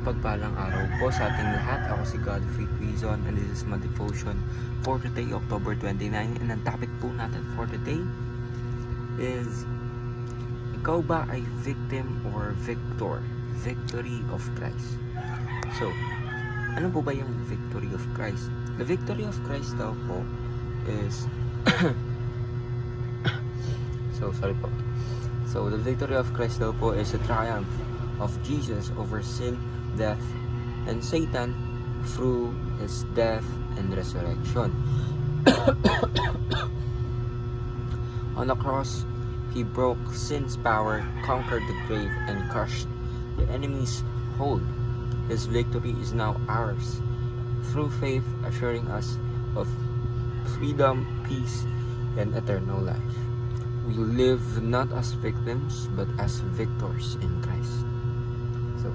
Mapagpalang araw po sa ating lahat. Ako si Godfrey Quizon and this is my devotion for today, October 29. And ang topic po natin for today is, ikaw ba ay victim or victor? Victory of Christ. So, ano po ba yung victory of Christ? The victory of Christ daw po is So the victory of Christ daw po is a triumph of Jesus over sin, death, and Satan through his death and resurrection. On the cross, he broke sin's power, conquered the grave, and crushed the enemy's hold. His victory is now ours through faith, assuring us of freedom, peace, and eternal life. We live not as victims, but as victors in Christ. So,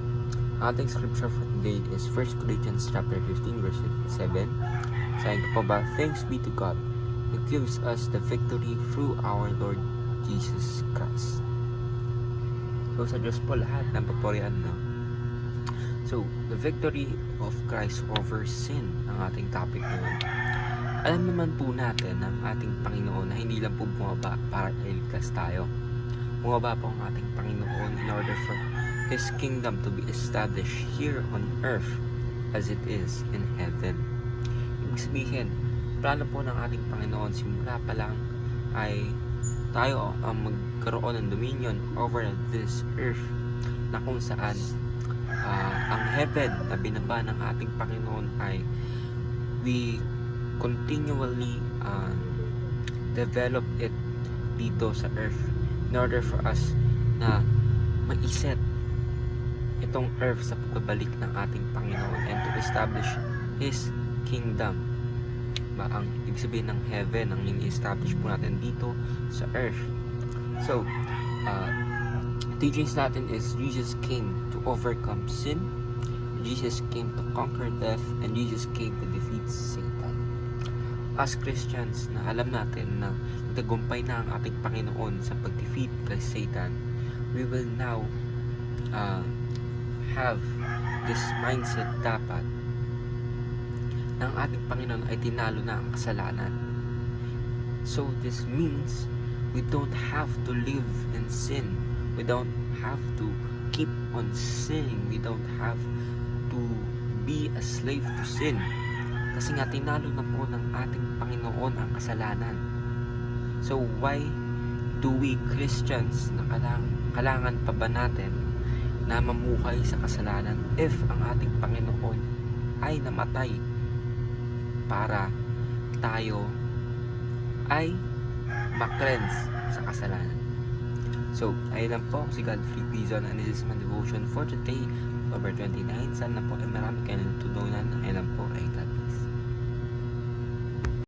ating scripture for today is 1 Corinthians chapter 15, verse 57. Sabi ko pa ba, thanks be to God who gives us the victory through our Lord Jesus Christ. So, sa Diyos po lahat ng papurihan, no? So, the victory of Christ over sin ang ating topic ngayon. Alam naman po natin ng ating Panginoon na hindi lang po bumaba para iligtas tayo. Bumaba po ang ating Panginoon in order for His kingdom to be established here on earth as it is in heaven. Ibig sabihin, plano po ng ating Panginoon simula pa lang ay tayo ang magkaroon ng dominion over this earth na kung saan ang heaven na binaba ng ating Panginoon ay we continually develop it dito sa earth in order for us na maiset itong earth sa pagbabalik ng ating Panginoon and to establish His kingdom. Ang ibig sabihin ng heaven ang ini-establish po natin dito sa earth. So, teachings natin is Jesus came to overcome sin, Jesus came to conquer death, and Jesus came to defeat Satan. As Christians na alam natin na tagumpay na ang ating Panginoon sa pag-defeat kay Satan, we will now have this mindset dapat na ang ating Panginoon ay tinalo na ang kasalanan. So this means we don't have to live in sin. We don't have to keep on sinning. We don't have to be a slave to sin. Kasi nga tinalo na po ng ating Panginoon ang kasalanan. So why do we Christians na kailangan pa ba natin na mamuhay sa kasalanan if ang ating Panginoon ay namatay para tayo ay ma-cleanse sa kasalanan? So, ayun lang po, si Godfrey Quizon and this is my devotion for today, October 29. Sana po ay marami kayong natutunan. Ayun lang po, ay God bless.